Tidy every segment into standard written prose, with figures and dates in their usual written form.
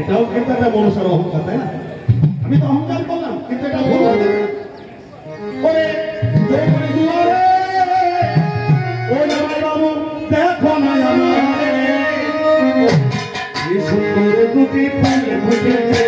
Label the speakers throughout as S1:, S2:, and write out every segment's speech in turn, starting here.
S1: এটাও কিন্তু একটা মানুষের অহংকার, তাই না? আমি তো অহংকার করলাম, কিন্তু এটা ভুল হতে ওরে তোমরা দুয়ারে ও জামাই বাবু দেখো না আমারে এই সুন্দর দুটি ফুল ফুটেছে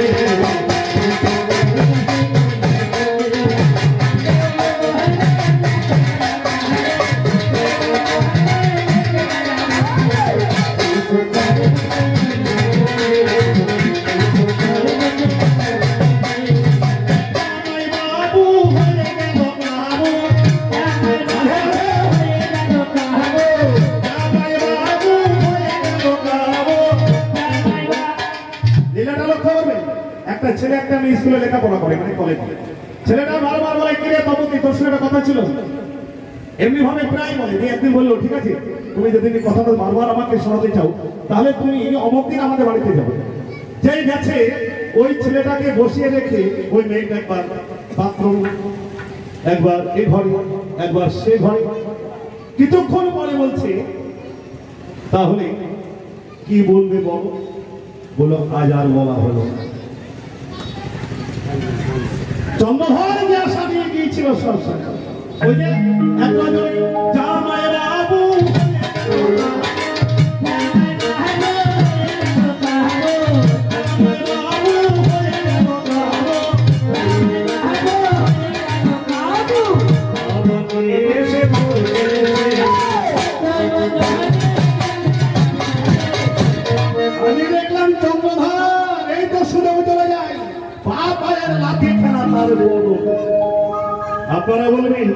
S1: ছেলে একটা মেয়ে স্কুলে লেখাপড়া করে, মানে কলেজে। ছেলেটা বারবার বলে কিরে বাবুকে তোর সঙ্গে কথা ছিল, এমনি ভাবে প্রায় বলে। একদিন বললো ঠিক আছে তুমি যদি কথাটা বারবার আমাকে শোনাতে চাও তাহলে তুমি অমুক দিন আমাদের বাড়িতে যাবে। যেই গেছে ওই ছেলেটাকে বসিয়ে রেখে ওই মেয়েটা একবার বাথরুম, একবার এই ঘরে, একবার সে ঘরে। কিছুক্ষণ পরে বলছে তাহলে কি বলবে বলো? বলো আজ আর বলা হলো। চন্দ্রধর যে আশা নিয়ে গিয়েছিল সরকার, ওই যে একবার জামাই বাবু আমি দেখলাম চন্দ্রধর এই তো শুনে চলে যায় বাবার লাঠি খেলা তার বড়। আপনারা বলবেন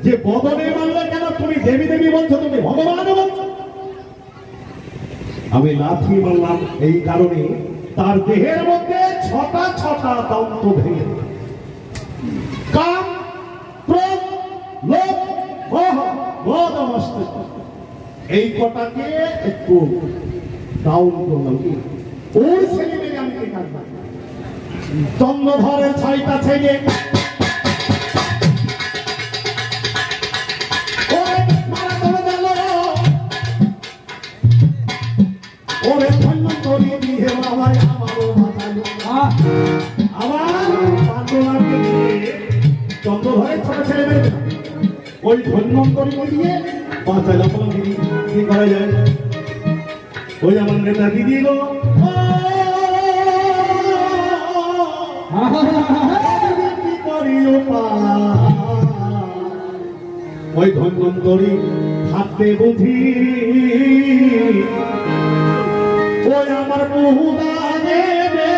S1: যে বদনে মানলে কেন? তুমি দেবী দেবী বলছো, তুমি ভগবান বলছো। আমি লাঠি মারলাম এই কারণে তার দেহের মধ্যে ছটা ছটা দন্ত ভেঙে কাম, ক্রোধ, লোভ, মোহ, মদ, মস্তিষ্ক এই কটাকে একটু ডাউন করলাম। কি ওর ছেলে মেয়ে আমি কি কাটবো? চন্দ্রধরের ছাইটা ছেড়ে ওরে ধন্য করিয়ে দিয়ে বাবাই আমারও বাঁচালো। আবার পাঁচজনকে দিয়ে চন্দ্রধরের ছোট ছেলে মেয়ে ওই ধন্য করিয়ে দিয়ে বাঁচালো। দিদি কি করা যায়? ওই আমার নেতা দিদি গো ওই ধন্বন্তরী থাকতে বুঝি ওই আমার বহুদা দেবে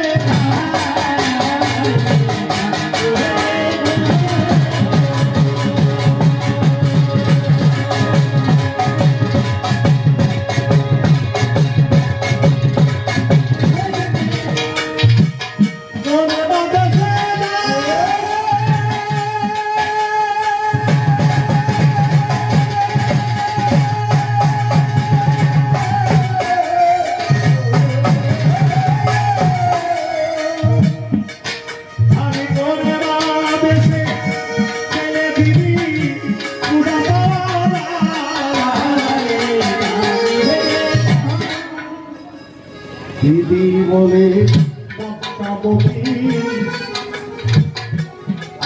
S1: দিদি বলে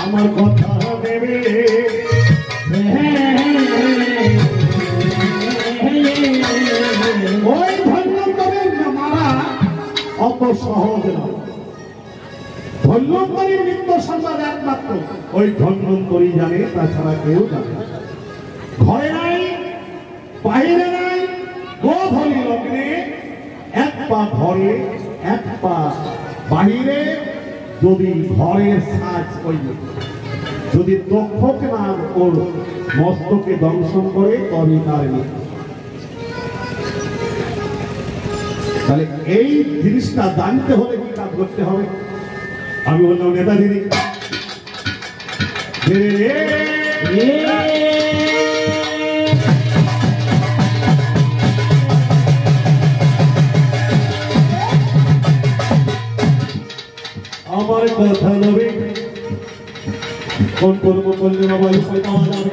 S1: আমার কথা দেবে ওই ধন্যবাদের মারা অত সহজ নয়। ধন্যবাদের মৃত্যু সংবাদ একমাত্র ওই ধন্যবাদী জানে, তাছাড়া কেউ জানে। ঘরে নাই, বাইরে নাই, গোধূলি লগ্নে এক পা ঘরে এক পা বাহিরে। যদি ঘরের সাজ যদি দক্ষকে না ওর মস্তকে দংশন করে তবে তার মৃত্যু। তাহলে এই জিনিসটা জানতে হলে কি কাজ করতে হবে? আমি বললাম নেতা দিদি আমার কথা নেবে কোন করবো করলে বাবা উপায় পাওয়া যাবে।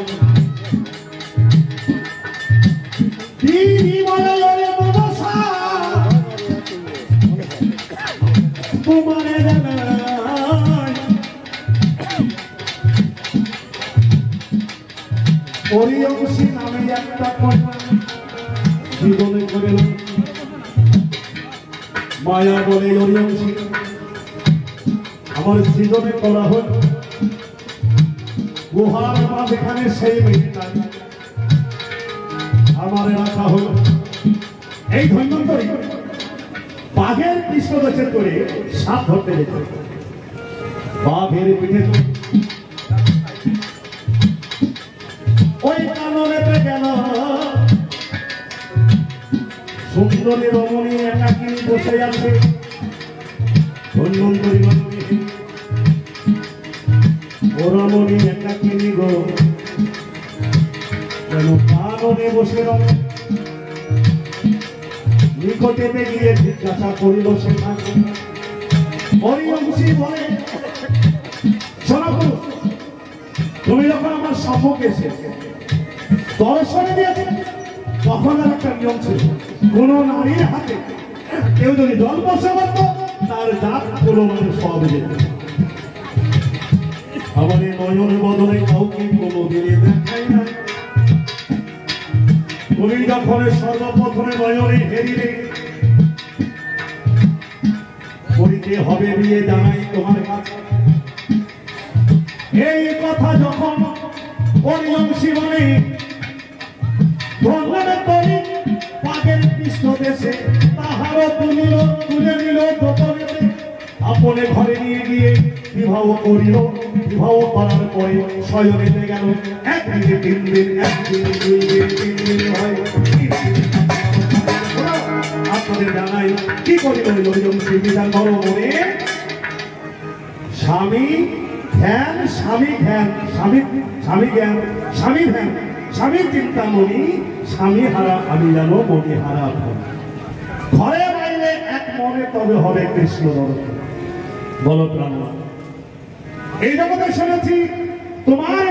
S1: দিদি বলে তোমার জানাই হরিবংশী নামে একটা কন্যা জীবনে করে মায়া বলে হরিবংশী আমার জীবনে করা হল গুহার মাঝখানে সেই মেয়েটা আমার রাখা হল এই ধন্যন্তরী বাঘের পৃষ্ঠদেশে করে সাপ ধরতে যেত বাঘের পিঠে ওই কাননেতে গেল সুন্দরী রমণী একাকিনী বসে আছে ধন্যন্তরী ও রমণী একাকিনী গো যেন কাননে বসে রমে নিকটেতে গিয়ে জিজ্ঞাসা করিল সেখানে হরিবংশী বলে শোনো তুমি যখন আমার সম্মুখে এসে দর্শনে দিয়েছে তখন আর একটা নিয়ম ছিল কোন নারীর হাতে কেউ যদি জল বসে করতো তার জাত কোনো মানে সব যেত আমার নয়ন বদলে কাউকে কোনো দিনে দেখাই নাই তুমি যখন সর্বপ্রথমে নয়নে হেরিলে করিতে হবে বিয়ে জানাই তোমার কাছে এই কথা যখন হরিবংশী বলে ভ্রমণে করি পাগের পৃষ্ঠদেশে তাহারও তুলে নিল দোতলেতে আপনে ঘরে নিয়ে গিয়ে বিবাহ করিল বিবাহ করার পরে শয়নেতে গেল একদিনে 3 দিন একদিনে 2 দিন 3 দিন হয় আপনাদের জানাই কি করিল হরিবংশী বিচার করো মনে স্বামী ধ্যান স্বামী ধ্যান স্বামী জ্ঞান স্বামী ধ্যান স্বামীর চিন্তামণি স্বামী হারা আমি জানো মনে হারা ঘরে বাইরে এক মনে তবে হবে কৃষ্ণ দর্শন বলো প্রাণ এই জগতে শুনেছি তোমার